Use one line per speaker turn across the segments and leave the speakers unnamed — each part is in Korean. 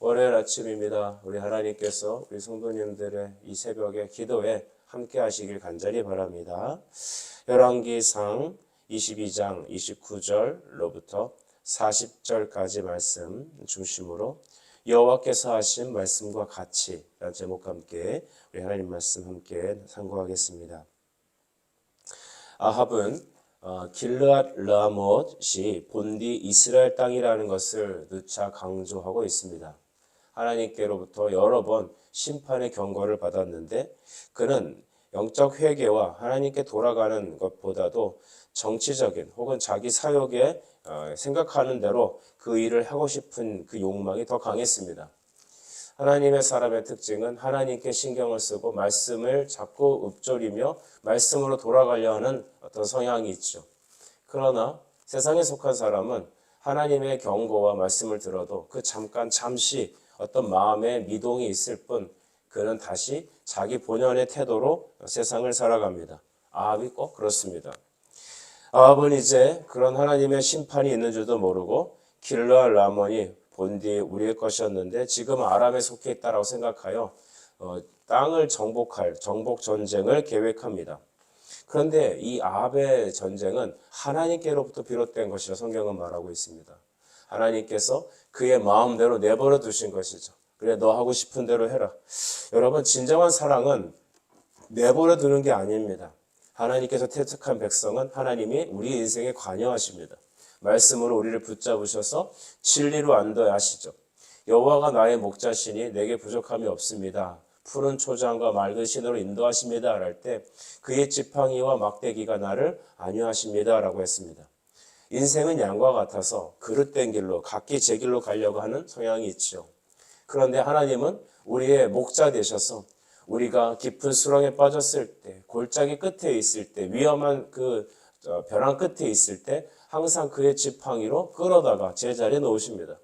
월요일 아침입니다. 우리 하나님께서 우리 성도님들의 이 새벽의 기도에 함께 하시길 간절히 바랍니다. 열왕기상 22장 29절로부터 40절까지 말씀 중심으로 여호와께서 하신 말씀과 같이 라는 제목과 함께 우리 하나님 말씀 함께 상고하겠습니다. 아합은 길르앗 라못이 본디 이스라엘 땅이라는 것을 누차 강조하고 있습니다. 하나님께로부터 여러 번 심판의 경고를 받았는데 그는 영적 회개와 하나님께 돌아가는 것보다도 정치적인 혹은 자기 사욕에 생각하는 대로 그 일을 하고 싶은 그 욕망이 더 강했습니다. 하나님의 사람의 특징은 하나님께 신경을 쓰고 말씀을 자꾸 읊조리며 말씀으로 돌아가려 하는 어떤 성향이 있죠. 그러나 세상에 속한 사람은 하나님의 경고와 말씀을 들어도 그 잠시 어떤 마음의 미동이 있을 뿐 그는 다시 자기 본연의 태도로 세상을 살아갑니다. 아합이 꼭 그렇습니다. 아합은 이제 그런 하나님의 심판이 있는 줄도 모르고 길르앗 라몬이 본디 우리의 것이었는데 지금 아람에 속해 있다라고 생각하여 땅을 정복할 정복 전쟁을 계획합니다. 그런데 이 아합의 전쟁은 하나님께로부터 비롯된 것이라 성경은 말하고 있습니다. 하나님께서 그의 마음대로 내버려 두신 것이죠. 그래 너 하고 싶은 대로 해라. 여러분 진정한 사랑은 내버려 두는 게 아닙니다. 하나님께서 택한 백성은 하나님이 우리 인생에 관여하십니다. 말씀으로 우리를 붙잡으셔서 진리로 안도해 하시죠. 여호와가 나의 목자시니 내게 부족함이 없습니다. 푸른 초장과 맑은 신으로 인도하십니다. 할 때 그의 지팡이와 막대기가 나를 안위하십니다. 라고 했습니다. 인생은 양과 같아서 그릇된 길로 각기 제 길로 가려고 하는 성향이 있죠. 그런데 하나님은 우리의 목자 되셔서 우리가 깊은 수렁에 빠졌을 때, 골짜기 끝에 있을 때, 위험한 그 벼랑 끝에 있을 때 항상 그의 지팡이로 끌어다가 제자리에 놓으십니다.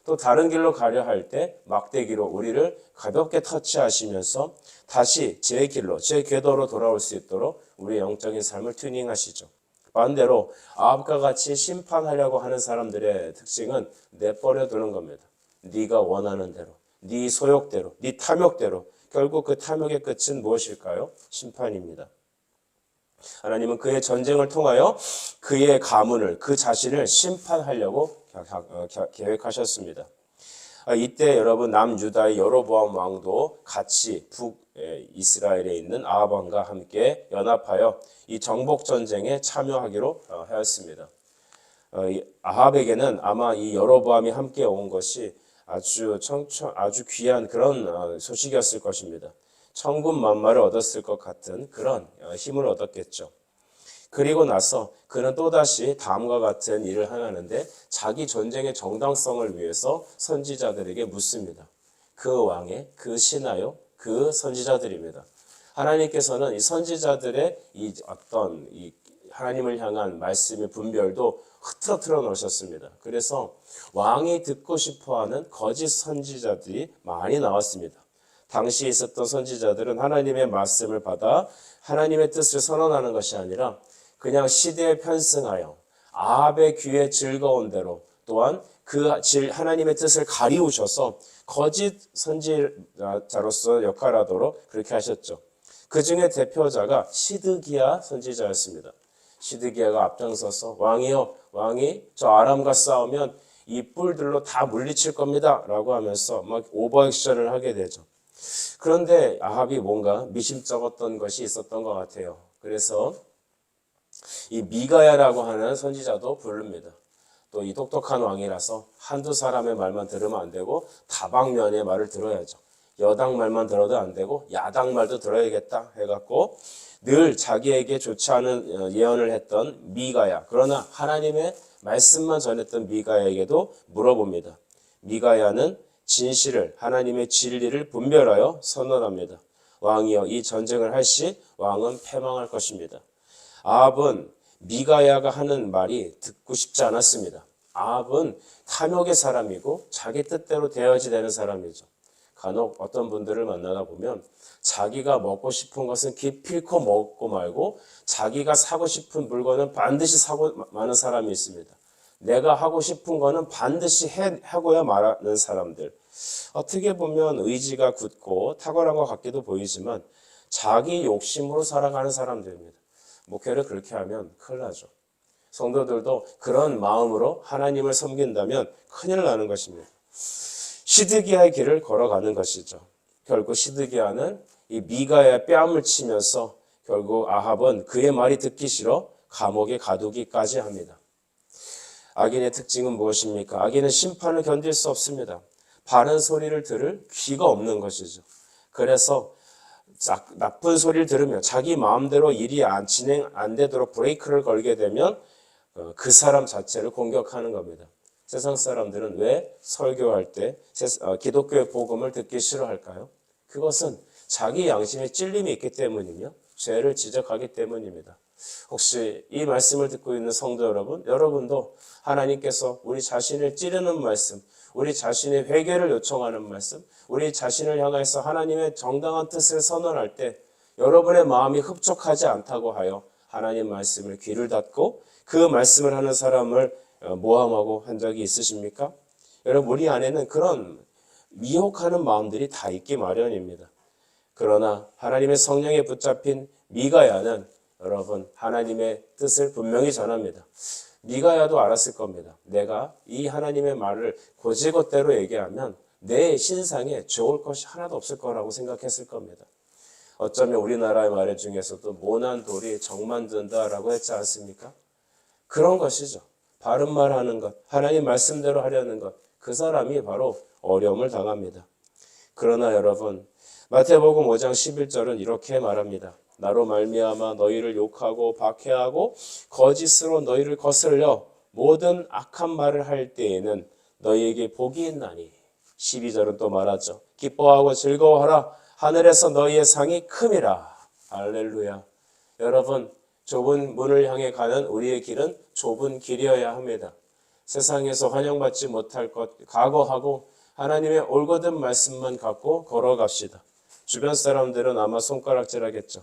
또 다른 길로 가려 할 때 막대기로 우리를 가볍게 터치하시면서 다시 제 길로, 제 궤도로 돌아올 수 있도록 우리의 영적인 삶을 튜닝하시죠. 반대로 아합과 같이 심판하려고 하는 사람들의 특징은 내버려 두는 겁니다. 네가 원하는 대로, 네 소욕대로, 네 탐욕대로. 결국 그 탐욕의 끝은 무엇일까요? 심판입니다. 하나님은 그의 전쟁을 통하여 그의 가문을, 그 자신을 심판하려고 계획하셨습니다. 이때 여러분 남유다의 여로보암 왕도 같이 북이스라엘에 있는 아합 왕과 함께 연합하여 이 정복 전쟁에 참여하기로 하였습니다. 아합에게는 아마 이 여로보암이 함께 온 것이 아주 귀한 그런 소식이었을 것입니다. 천군만마를 얻었을 것 같은 그런 힘을 얻었겠죠. 그리고 나서 그는 또다시 다음과 같은 일을 하는데 자기 전쟁의 정당성을 위해서 선지자들에게 묻습니다. 그 왕의 그 신하요 그 선지자들입니다. 하나님께서는 이 선지자들의 이 어떤 이 하나님을 향한 말씀의 분별도 흐트러뜨려 놓으셨습니다. 그래서 왕이 듣고 싶어하는 거짓 선지자들이 많이 나왔습니다. 당시 있었던 선지자들은 하나님의 말씀을 받아 하나님의 뜻을 선언하는 것이 아니라 그냥 시대에 편승하여 아합의 귀에 즐거운 대로 또한 그 하나님의 뜻을 가리우셔서 거짓 선지자로서 역할하도록 그렇게 하셨죠. 그 중에 대표자가 시드기야 선지자였습니다. 시드기야가 앞장서서 왕이요, 왕이 저 아람과 싸우면 이 뿔들로 다 물리칠 겁니다 라고 하면서 막 오버액션을 하게 되죠. 그런데 아합이 뭔가 미심쩍었던 것이 있었던 것 같아요. 그래서 이 미가야라고 하는 선지자도 부릅니다. 또 이 똑똑한 왕이라서 한두 사람의 말만 들으면 안 되고 다방면의 말을 들어야죠. 여당 말만 들어도 안 되고 야당 말도 들어야겠다 해갖고 늘 자기에게 좋지 않은 예언을 했던 미가야. 그러나 하나님의 말씀만 전했던 미가야에게도 물어봅니다. 미가야는 진실을 하나님의 진리를 분별하여 선언합니다. 왕이여 이 전쟁을 할 시 왕은 패망할 것입니다. 아합은 미가야가 하는 말이 듣고 싶지 않았습니다. 아합은 탐욕의 사람이고 자기 뜻대로 되어야지 되는 사람이죠. 간혹 어떤 분들을 만나다 보면 자기가 먹고 싶은 것은 기필코 먹고 말고 자기가 사고 싶은 물건은 반드시 사고 마는 사람이 있습니다. 내가 하고 싶은 거는 반드시 하고야 말하는 사람들. 어떻게 보면 의지가 굳고 탁월한 것 같기도 보이지만 자기 욕심으로 살아가는 사람들입니다. 목회를 그렇게 하면 큰일 나죠. 성도들도 그런 마음으로 하나님을 섬긴다면 큰일 나는 것입니다. 시드기야의 길을 걸어가는 것이죠. 결국 시드기야는 이 미가야의 뺨을 치면서 결국 아합은 그의 말이 듣기 싫어 감옥에 가두기까지 합니다. 악인의 특징은 무엇입니까? 악인은 심판을 견딜 수 없습니다. 바른 소리를 들을 귀가 없는 것이죠. 그래서 나쁜 소리를 들으면 자기 마음대로 일이 진행 안 되도록 브레이크를 걸게 되면 그 사람 자체를 공격하는 겁니다. 세상 사람들은 왜 설교할 때 기독교의 복음을 듣기 싫어할까요? 그것은 자기 양심에 찔림이 있기 때문이며 죄를 지적하기 때문입니다. 혹시 이 말씀을 듣고 있는 성도 여러분, 여러분도 하나님께서 우리 자신을 찌르는 말씀, 우리 자신의 회개를 요청하는 말씀, 우리 자신을 향해서 하나님의 정당한 뜻을 선언할 때 여러분의 마음이 흡족하지 않다고 하여 하나님 말씀을 귀를 닫고 그 말씀을 하는 사람을 모함하고 한 적이 있으십니까? 여러분, 우리 안에는 그런 미혹하는 마음들이 다 있기 마련입니다. 그러나 하나님의 성령에 붙잡힌 미가야는 여러분 하나님의 뜻을 분명히 전합니다. 미가야도 알았을 겁니다. 내가 이 하나님의 말을 곧이곧대로 얘기하면 내 신상에 좋을 것이 하나도 없을 거라고 생각했을 겁니다. 어쩌면 우리나라의 말 중에서도 모난 돌이 정 만든다라고 했지 않습니까? 그런 것이죠. 바른 말하는 것, 하나님 말씀대로 하려는 것, 그 사람이 바로 어려움을 당합니다. 그러나 여러분, 마태복음 5장 11절은 이렇게 말합니다. 나로 말미암아 너희를 욕하고 박해하고 거짓으로 너희를 거슬려 모든 악한 말을 할 때에는 너희에게 복이 있나니. 12절은 또 말하죠. 기뻐하고 즐거워하라. 하늘에서 너희의 상이 큼이라. 할렐루야. 여러분, 좁은 문을 향해 가는 우리의 길은 좁은 길이어야 합니다. 세상에서 환영받지 못할 것 각오하고 하나님의 올곧은 말씀만 갖고 걸어갑시다. 주변 사람들은 아마 손가락질하겠죠.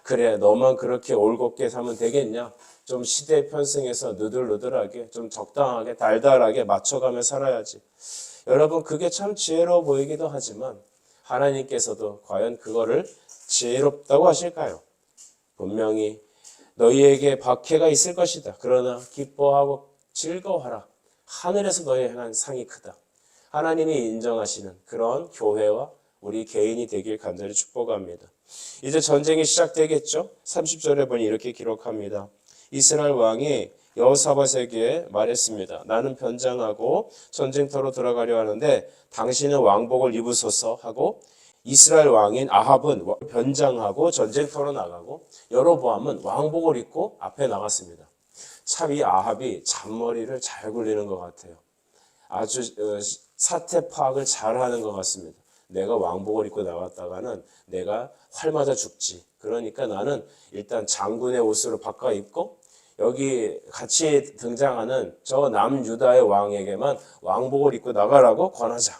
그래, 너만 그렇게 올곧게 사면 되겠냐? 좀 시대에 편승해서 느들느들하게, 좀 적당하게, 달달하게 맞춰가며 살아야지. 여러분, 그게 참 지혜로워 보이기도 하지만 하나님께서도 과연 그거를 지혜롭다고 하실까요? 분명히 너희에게 박해가 있을 것이다. 그러나 기뻐하고 즐거워하라. 하늘에서 너희에 향한 상이 크다. 하나님이 인정하시는 그런 교회와 우리 개인이 되길 간절히 축복합니다. 이제 전쟁이 시작되겠죠? 30절에 보니 이렇게 기록합니다. 이스라엘 왕이 여호사밧에게 말했습니다. 나는 변장하고 전쟁터로 들어가려 하는데 당신은 왕복을 입으소서 하고 이스라엘 왕인 아합은 변장하고 전쟁터로 나가고 여로보암은 왕복을 입고 앞에 나갔습니다. 참 이 아합이 잔머리를 잘 굴리는 것 같아요. 아주 사태 파악을 잘하는 것 같습니다. 내가 왕복을 입고 나갔다가는 내가 활 맞아 죽지. 그러니까 나는 일단 장군의 옷으로 바꿔 입고 여기 같이 등장하는 저 남유다의 왕에게만 왕복을 입고 나가라고 권하자.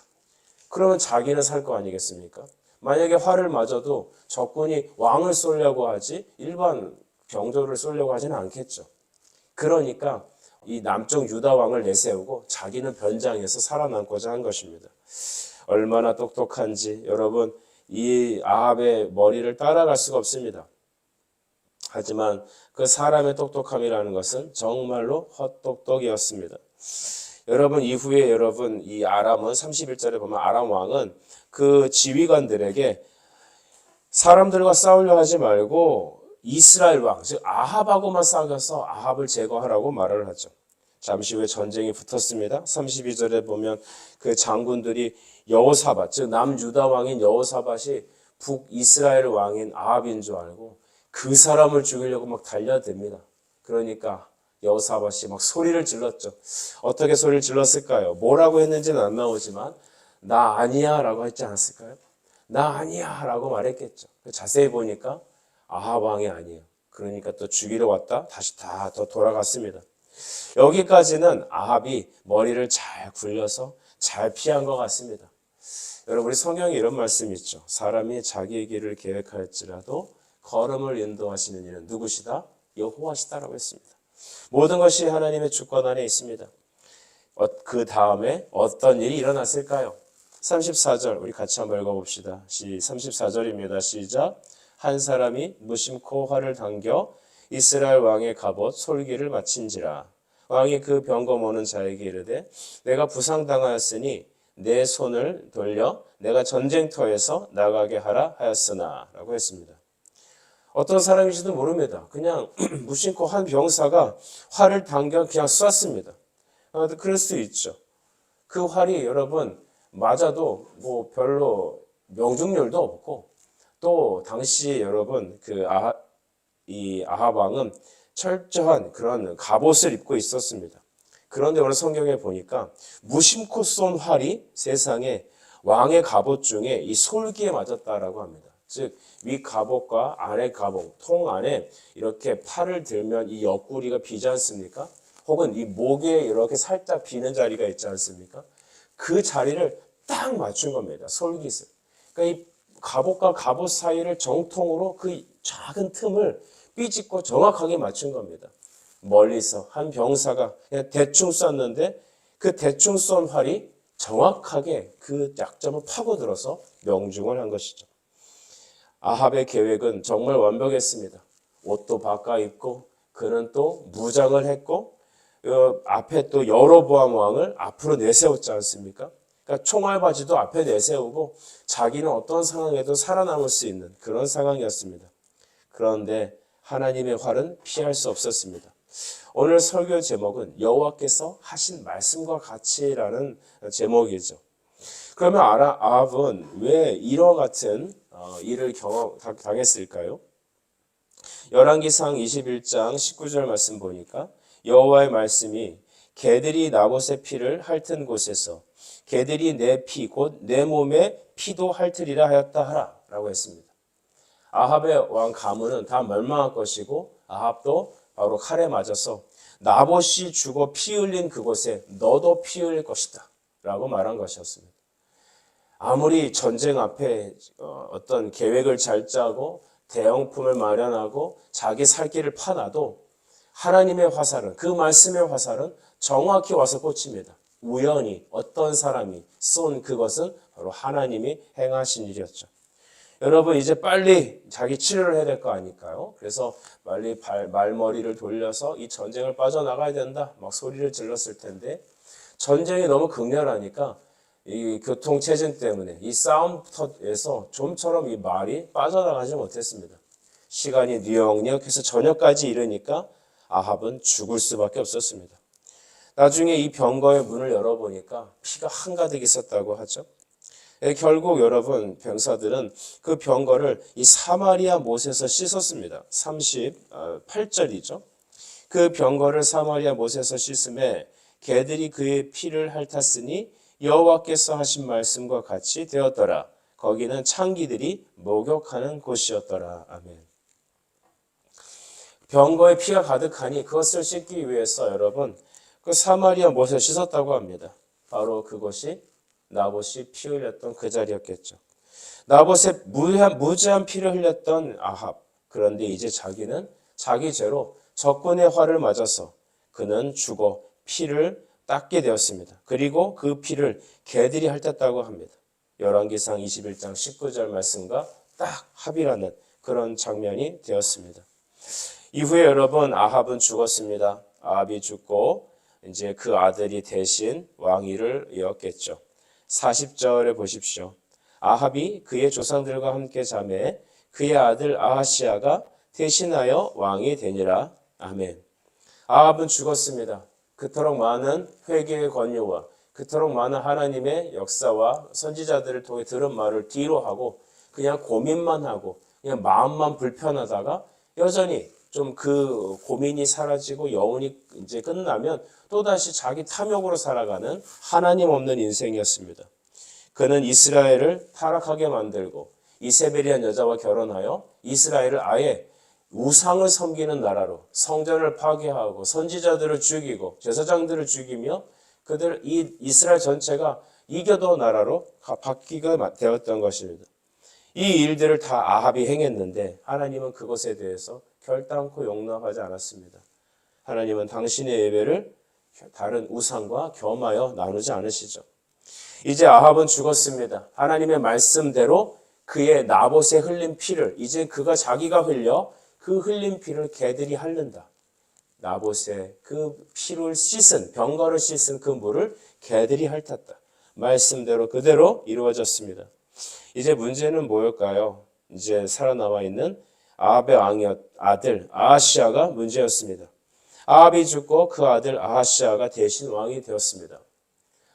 그러면 자기는 살 거 아니겠습니까? 만약에 활을 맞아도 적군이 왕을 쏘려고 하지 일반 병조를 쏘려고 하지는 않겠죠. 그러니까 이 남쪽 유다 왕을 내세우고 자기는 변장해서 살아남고자 한 것입니다. 얼마나 똑똑한지 여러분, 이 아합의 머리를 따라갈 수가 없습니다. 하지만 그 사람의 똑똑함이라는 것은 정말로 헛똑똑이었습니다. 여러분, 이후에 여러분 이 아람은 31절에 보면 아람 왕은 그 지휘관들에게 사람들과 싸우려 하지 말고 이스라엘 왕, 즉 아합하고만 싸워서 아합을 제거하라고 말을 하죠. 잠시 후에 전쟁이 붙었습니다. 32절에 보면 그 장군들이 여호사밧, 즉 남유다 왕인 여호사밧이 북이스라엘 왕인 아합인 줄 알고 그 사람을 죽이려고 막 달려듭니다. 그러니까 여호사밧이 막 소리를 질렀죠. 어떻게 소리를 질렀을까요? 뭐라고 했는지는 안 나오지만 나 아니야 라고 했지 않았을까요? 나 아니야 라고 말했겠죠. 자세히 보니까 아합 왕이 아니에요. 그러니까 또 죽이러 왔다 다시 다 더 돌아갔습니다. 여기까지는 아합이 머리를 잘 굴려서 잘 피한 것 같습니다. 여러분, 우리 성경에 이런 말씀이 있죠. 사람이 자기의 길을 계획할지라도 걸음을 인도하시는 이는 누구시다? 여호와시다라고 했습니다. 모든 것이 하나님의 주권 안에 있습니다. 그 다음에 어떤 일이 일어났을까요? 34절 우리 같이 한번 읽어봅시다. 34절입니다. 시작. 한 사람이 무심코 활을 당겨 이스라엘 왕의 갑옷 솔기를 마친지라. 왕이 그 병거모는 자에게 이르되 내가 부상당하였으니 내 손을 돌려 내가 전쟁터에서 나가게 하라 하였으나 라고 했습니다. 어떤 사람인지도 모릅니다. 그냥 무심코 한 병사가 활을 당겨 그냥 쐈습니다. 그럴 수 있죠. 그 활이 여러분 맞아도 뭐 별로 명중률도 없고 또 당시 여러분 이 아합 왕은 철저한 그런 갑옷을 입고 있었습니다. 그런데 오늘 성경에 보니까 무심코 쏜 활이 세상에 왕의 갑옷 중에 이 솔기에 맞았다라고 합니다. 즉 위 갑옷과 아래 갑옷, 통 안에 이렇게 팔을 들면 이 옆구리가 비지 않습니까? 혹은 이 목에 이렇게 살짝 비는 자리가 있지 않습니까? 그 자리를 딱 맞춘 겁니다. 솔깃을. 그러니까 이 갑옷과 갑옷 사이를 정통으로 그 작은 틈을 삐집고 정확하게 맞춘 겁니다. 멀리서 한 병사가 그냥 대충 쐈는데 그 대충 쏜 활이 정확하게 그 약점을 파고들어서 명중을 한 것이죠. 아합의 계획은 정말 완벽했습니다. 옷도 바꿔 입고 그는 또 무장을 했고 앞에 또 여로보암 왕을 앞으로 내세웠지 않습니까? 그러니까 총알바지도 앞에 내세우고 자기는 어떤 상황에도 살아남을 수 있는 그런 상황이었습니다. 그런데 하나님의 활은 피할 수 없었습니다. 오늘 설교 제목은 여호와께서 하신 말씀과 같이라는 제목이죠. 그러면 아합은 왜 이와 같은 일을 당했을까요? 열왕기상 21장 19절 말씀 보니까 여호와의 말씀이 개들이 나봇의 피를 핥은 곳에서 개들이 내 피 곧 내 몸의 피도 핥으리라 하였다 하라 라고 했습니다. 아합의 왕 가문은 다 멸망할 것이고 아합도 바로 칼에 맞아서 나봇이 죽어 피 흘린 그곳에 너도 피 흘릴 것이다 라고 말한 것이었습니다. 아무리 전쟁 앞에 어떤 계획을 잘 짜고 대형품을 마련하고 자기 살 길을 파놔도 하나님의 화살은 그 말씀의 화살은 정확히 와서 꽂힙니다. 우연히 어떤 사람이 쏜 그것은 바로 하나님이 행하신 일이었죠. 여러분 이제 빨리 자기 치료를 해야 될 거 아닐까요? 그래서 빨리 말머리를 돌려서 이 전쟁을 빠져나가야 된다 막 소리를 질렀을 텐데 전쟁이 너무 극렬하니까 이 교통체증 때문에 이 싸움터에서 좀처럼 이 말이 빠져나가지 못했습니다. 시간이 뉘역뉘역해서 저녁까지 이르니까 아합은 죽을 수밖에 없었습니다. 나중에 이 병거의 문을 열어보니까 피가 한가득 있었다고 하죠. 결국 여러분 병사들은 그 병거를 이 사마리아 못에서 씻었습니다. 38절이죠. 그 병거를 사마리아 못에서 씻음에 개들이 그의 피를 핥았으니 여호와께서 하신 말씀과 같이 되었더라. 거기는 창기들이 목욕하는 곳이었더라. 아멘. 병거에 피가 가득하니 그것을 씻기 위해서 여러분 그 사마리아 못에 씻었다고 합니다. 바로 그것이 나봇이 피 흘렸던 그 자리였겠죠. 나봇의 무지한 피를 흘렸던 아합. 그런데 이제 자기는 자기 죄로 적군의 활을 맞아서 그는 죽어 피를 닦게 되었습니다. 그리고 그 피를 개들이 핥았다고 합니다. 열왕기상 21장 19절 말씀과 딱 합이라는 그런 장면이 되었습니다. 이후에 여러분 아합은 죽었습니다. 아합이 죽고 이제 그 아들이 대신 왕위를 이었겠죠. 40절에 보십시오. 아합이 그의 조상들과 함께 자매 그의 아들 아하시아가 대신하여 왕이 되니라. 아멘. 아합은 죽었습니다. 그토록 많은 회개의 권유와 그토록 많은 하나님의 역사와 선지자들을 통해 들은 말을 뒤로 하고 그냥 고민만 하고 그냥 마음만 불편하다가 여전히 좀 그 고민이 사라지고 여운이 이제 끝나면 또다시 자기 탐욕으로 살아가는 하나님 없는 인생이었습니다. 그는 이스라엘을 타락하게 만들고 이세벨이라는 여자와 결혼하여 이스라엘을 아예 우상을 섬기는 나라로 성전을 파괴하고 선지자들을 죽이고 제사장들을 죽이며 이 이스라엘 전체가 이교도 나라로 바뀌게 되었던 것입니다. 이 일들을 다 아합이 행했는데 하나님은 그것에 대해서 결단코 용납하지 않았습니다. 하나님은 당신의 예배를 다른 우상과 겸하여 나누지 않으시죠. 이제 아합은 죽었습니다. 하나님의 말씀대로 그의 나봇에 흘린 피를 이제 그가 자기가 흘려 그 흘린 피를 개들이 핥는다. 나봇의 그 피를 씻은 병거를 씻은 그 물을 개들이 핥았다. 말씀대로 그대로 이루어졌습니다. 이제 문제는 뭐일까요? 이제 살아남아 있는 아합의 아들 아하시아가 문제였습니다. 아합이 죽고 그 아들 아하시아가 대신 왕이 되었습니다.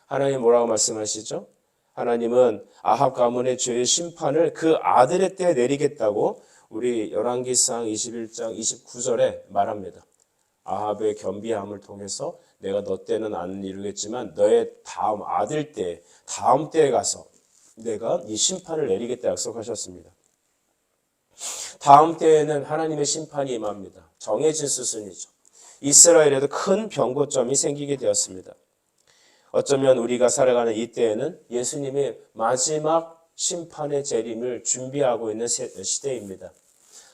하나님 뭐라고 말씀하시죠? 하나님은 아합 가문의 죄의 심판을 그 아들의 때에 내리겠다고 우리 열왕기상 21장 29절에 말합니다. 아합의 겸비함을 통해서 내가 너 때는 안 이루겠지만 너의 다음 아들 때, 다음 때에 가서 내가 이 심판을 내리겠다 약속하셨습니다. 다음 때에는 하나님의 심판이 임합니다. 정해진 수순이죠. 이스라엘에도 큰 변고점이 생기게 되었습니다. 어쩌면 우리가 살아가는 이 때에는 예수님이 마지막 심판의 재림을 준비하고 있는 시대입니다.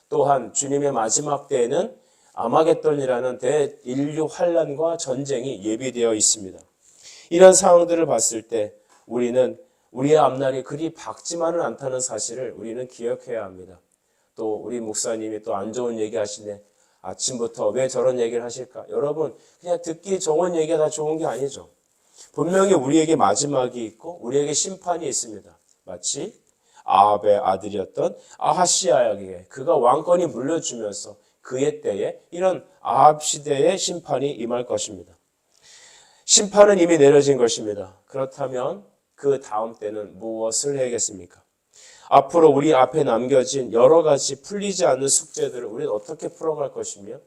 또한 주님의 마지막 때에는 아마겟돈이라는 대인류 환란과 전쟁이 예비되어 있습니다. 이런 상황들을 봤을 때 우리는 우리의 앞날이 그리 밝지만은 않다는 사실을 우리는 기억해야 합니다. 또 우리 목사님이 또 안 좋은 얘기 하시네. 아침부터 왜 저런 얘기를 하실까? 여러분 그냥 듣기 좋은 얘기가 다 좋은 게 아니죠. 분명히 우리에게 마지막이 있고 우리에게 심판이 있습니다. 마치 아합의 아들이었던 아하시아에게 그가 왕권이 물려주면서 그의 때에 이런 아합 시대의 심판이 임할 것입니다. 심판은 이미 내려진 것입니다. 그렇다면 그 다음 때는 무엇을 해야겠습니까? 앞으로 우리 앞에 남겨진 여러 가지 풀리지 않는 숙제들을 우리는 어떻게 풀어갈 것이며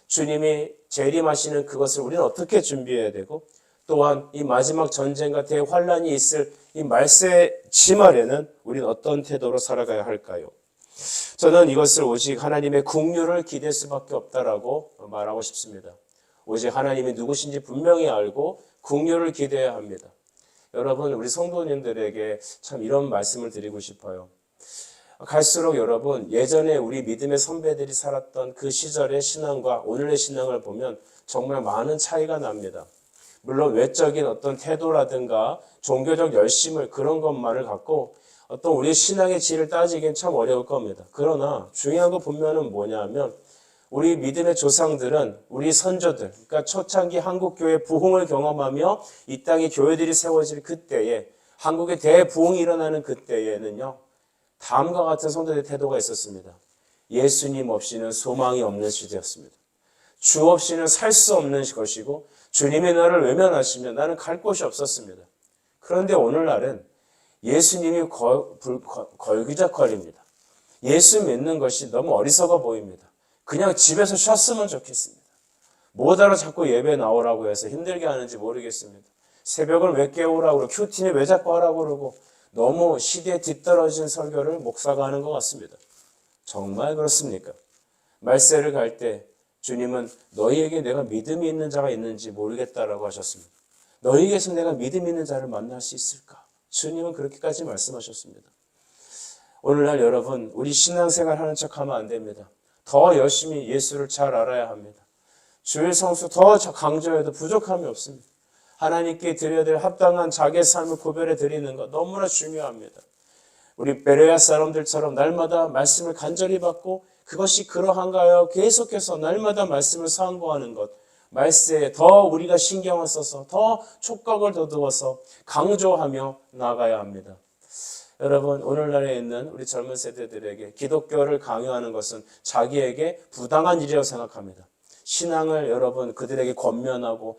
주님이 재림하시는 그것을 우리는 어떻게 준비해야 되고 또한 이 마지막 전쟁과 대환란이 있을 이 말세 지말에는 우리는 어떤 태도로 살아가야 할까요? 저는 이것을 오직 하나님의 긍휼을 기댈 수밖에 없다라고 말하고 싶습니다. 오직 하나님이 누구신지 분명히 알고 긍휼을 기대해야 합니다. 여러분 우리 성도님들에게 참 이런 말씀을 드리고 싶어요. 갈수록 여러분 예전에 우리 믿음의 선배들이 살았던 그 시절의 신앙과 오늘의 신앙을 보면 정말 많은 차이가 납니다. 물론 외적인 어떤 태도라든가 종교적 열심을 그런 것만을 갖고 어떤 우리의 신앙의 질을 따지기엔 참 어려울 겁니다. 그러나 중요한 거 보면은 뭐냐면 우리 믿음의 조상들은 우리 선조들, 그러니까 초창기 한국교회 부흥을 경험하며 이 땅에 교회들이 세워질 그때에 한국의 대부흥이 일어나는 그때에는요. 다음과 같은 성도들의 태도가 있었습니다. 예수님 없이는 소망이 없는 시대였습니다. 주 없이는 살 수 없는 것이고 주님의 나를 외면하시면 나는 갈 곳이 없었습니다. 그런데 오늘날은 예수님이 걸기작거립니다. 예수 믿는 것이 너무 어리석어 보입니다. 그냥 집에서 쉬었으면 좋겠습니다. 뭐하러 자꾸 예배 나오라고 해서 힘들게 하는지 모르겠습니다. 새벽을 왜 깨우라고 그러고 큐티는 왜 자꾸 하라고 그러고 너무 시대에 뒤떨어진 설교를 목사가 하는 것 같습니다. 정말 그렇습니까? 말세를 갈 때 주님은 너희에게 내가 믿음이 있는 자가 있는지 모르겠다라고 하셨습니다. 너희에게서 내가 믿음 있는 자를 만날 수 있을까? 주님은 그렇게까지 말씀하셨습니다. 오늘날 여러분 우리 신앙생활 하는 척하면 안 됩니다. 더 열심히 예수를 잘 알아야 합니다. 주일 성수 더 강조해도 부족함이 없습니다. 하나님께 드려야 될 합당한 자기의 삶을 구별해 드리는 것 너무나 중요합니다. 우리 베레아 사람들처럼 날마다 말씀을 간절히 받고 그것이 그러한가요? 계속해서 날마다 말씀을 상고하는 것. 말세에 더 우리가 신경을 써서 더 촉각을 돋우어서 강조하며 나가야 합니다. 여러분 오늘날에 있는 우리 젊은 세대들에게 기독교를 강요하는 것은 자기에게 부당한 일이라고 생각합니다. 신앙을 여러분 그들에게 권면하고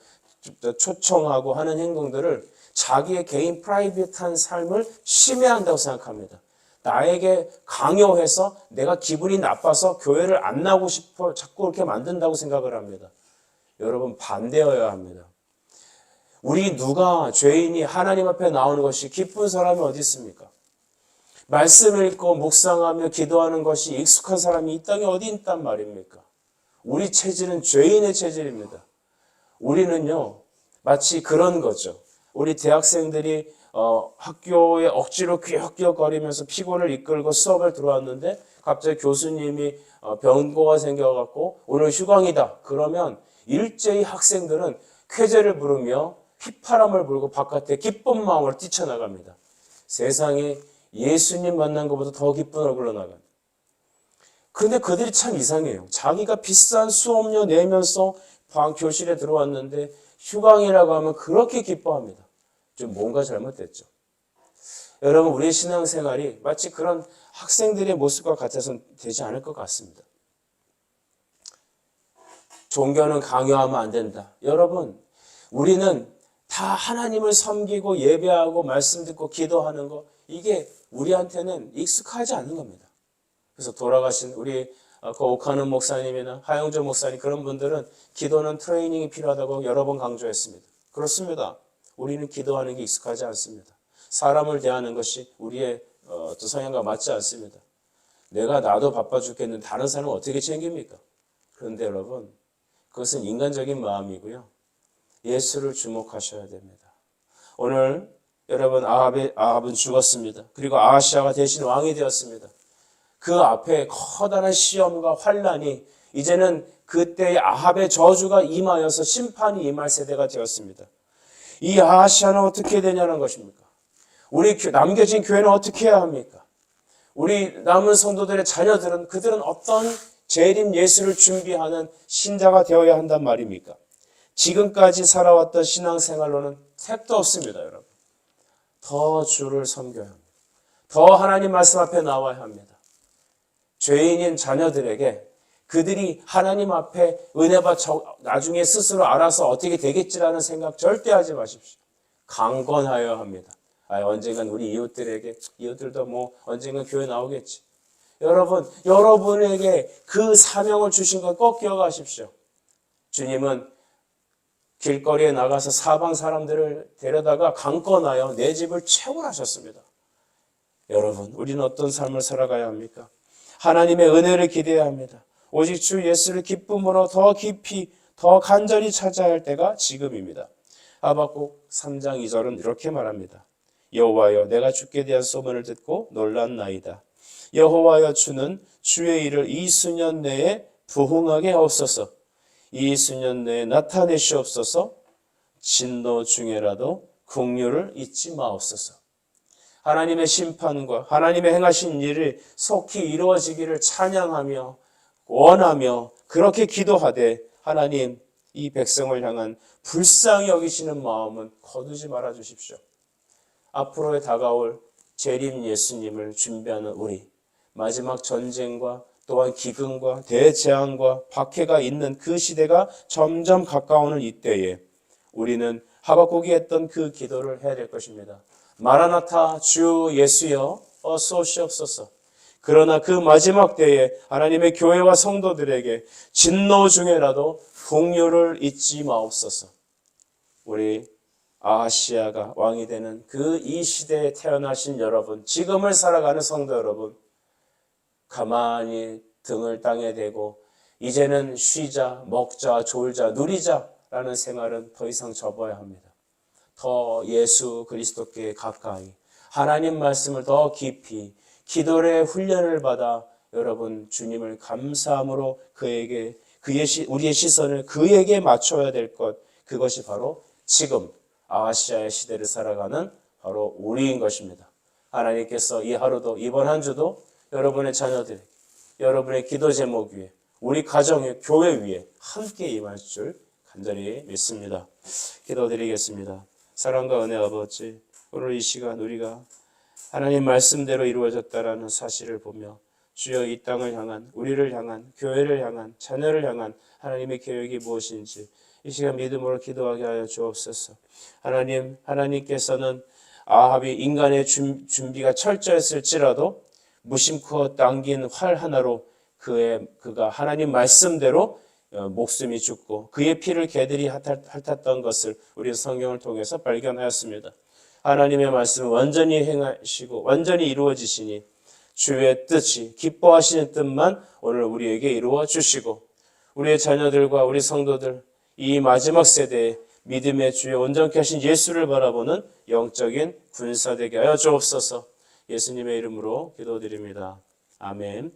초청하고 하는 행동들을 자기의 개인 프라이빗한 삶을 침해한다고 생각합니다. 나에게 강요해서 내가 기분이 나빠서 교회를 안 나오고 싶어 자꾸 그렇게 만든다고 생각을 합니다. 여러분 반대여야 합니다. 우리 누가 죄인이 하나님 앞에 나오는 것이 기쁜 사람이 어디 있습니까? 말씀을 읽고 묵상하며 기도하는 것이 익숙한 사람이 이 땅에 어디 있단 말입니까? 우리 체질은 죄인의 체질입니다. 우리는요 마치 그런 거죠. 우리 대학생들이 학교에 억지로 귀역귀역거리면서 피곤을 이끌고 수업을 들어왔는데 갑자기 교수님이 병고가 생겨갖고 오늘 휴강이다. 그러면 일제히 학생들은 쾌재를 부르며 휘파람을 불고 바깥에 기쁜 마음으로 뛰쳐나갑니다. 세상에 예수님 만난 것보다 더 기쁜 얼굴로 나갑니다. 그런데 그들이 참 이상해요. 자기가 비싼 수업료 내면서 교실에 들어왔는데 휴강이라고 하면 그렇게 기뻐합니다. 좀 뭔가 잘못됐죠. 여러분, 우리의 신앙생활이 마치 그런 학생들의 모습과 같아서는 되지 않을 것 같습니다. 종교는 강요하면 안 된다. 여러분, 우리는 다 하나님을 섬기고 예배하고 말씀 듣고 기도하는 거, 이게 우리한테는 익숙하지 않은 겁니다. 그래서 돌아가신 우리 그 오카는 목사님이나 하영조 목사님, 그런 분들은 기도는 트레이닝이 필요하다고 여러 번 강조했습니다. 그렇습니다. 우리는 기도하는 게 익숙하지 않습니다. 사람을 대하는 것이 우리의 어떤 성향과 맞지 않습니다. 나도 바빠 죽겠는데 다른 사람은 어떻게 챙깁니까? 그런데 여러분, 그것은 인간적인 마음이고요. 예수를 주목하셔야 됩니다. 오늘 여러분, 아합은 죽었습니다. 그리고 아하시아가 대신 왕이 되었습니다. 그 앞에 커다란 시험과 환란이, 이제는 그때의 아합의 저주가 임하여서 심판이 임할 세대가 되었습니다. 이 아하시아는 어떻게 되냐는 것입니까? 우리 남겨진 교회는 어떻게 해야 합니까? 우리 남은 성도들의 자녀들은, 그들은 어떤 재림 예수를 준비하는 신자가 되어야 한단 말입니까? 지금까지 살아왔던 신앙생활로는 택도 없습니다, 여러분. 더 주를 섬겨야 합니다. 더 하나님 말씀 앞에 나와야 합니다. 죄인인 자녀들에게 그들이 하나님 앞에 은혜 받 나중에 스스로 알아서 어떻게 되겠지라는 생각 절대 하지 마십시오. 강권하여야 합니다. 언젠간 우리 이웃들도 언젠간 교회 나오겠지. 여러분, 여러분에게 그 사명을 주신 것 꼭 기억하십시오. 주님은 길거리에 나가서 사방 사람들을 데려다가 강권하여 내 집을 채우라셨습니다. 여러분, 우리는 어떤 삶을 살아가야 합니까? 하나님의 은혜를 기대해야 합니다. 오직 주 예수를 기쁨으로 더 깊이, 더 간절히 찾아야 할 때가 지금입니다. 하박국 3장 2절은 이렇게 말합니다. 여호와여, 내가 주께 대한 소문을 듣고 놀랐나이다. 여호와여, 주는 주의 일을 이 수년 내에 부흥하게 하옵소서. 이 수년 내에 나타내시옵소서. 진노 중에라도 긍휼을 잊지 마옵소서. 하나님의 심판과 하나님의 행하신 일을 속히 이루어지기를 찬양하며 원하며 그렇게 기도하되, 하나님, 이 백성을 향한 불쌍히 여기시는 마음은 거두지 말아 주십시오. 앞으로의 다가올 재림 예수님을 준비하는 우리, 마지막 전쟁과 또한 기근과 대재앙과 박해가 있는 그 시대가 점점 가까워오는 이때에 우리는 하박국이 했던 그 기도를 해야 될 것입니다. 마라나타, 주 예수여 어서 오시옵소서. 그러나 그 마지막 때에 하나님의 교회와 성도들에게 진노 중에라도 긍휼을 잊지 마옵소서. 우리 아하시아가 왕이 되는 그 이 시대에 태어나신 여러분, 지금을 살아가는 성도 여러분, 가만히 등을 땅에 대고 이제는 쉬자, 먹자, 졸자, 누리자라는 생활은 더 이상 접어야 합니다. 더 예수 그리스도께 가까이, 하나님 말씀을 더 깊이, 기도의 훈련을 받아 여러분 주님을 감사함으로 우리의 시선을 그에게 맞춰야 될 것, 그것이 바로 지금 아하시아의 시대를 살아가는 바로 우리인 것입니다. 하나님께서 이 하루도, 이번 한 주도 여러분의 자녀들, 여러분의 기도 제목 위에, 우리 가정의 교회 위에 함께 임할 줄 간절히 믿습니다. 기도드리겠습니다. 사랑과 은혜 아버지, 오늘 이 시간 우리가 하나님 말씀대로 이루어졌다라는 사실을 보며 주여 이 땅을 향한, 우리를 향한, 교회를 향한, 자녀를 향한 하나님의 계획이 무엇인지 이 시간 믿음으로 기도하게 하여 주옵소서. 하나님께서는 아합이 인간의 준비가 철저했을지라도 무심코 당긴 활 하나로 그가 하나님 말씀대로 목숨이 죽고 그의 피를 개들이 핥았던 것을 우리 성경을 통해서 발견하였습니다. 하나님의 말씀을 완전히 행하시고 완전히 이루어지시니 주의 뜻이, 기뻐하시는 뜻만 오늘 우리에게 이루어 주시고 우리의 자녀들과 우리 성도들, 이 마지막 세대에 믿음의 주의 온전케 하신 예수를 바라보는 영적인 군사 되게 하여 주옵소서. 예수님의 이름으로 기도드립니다. 아멘.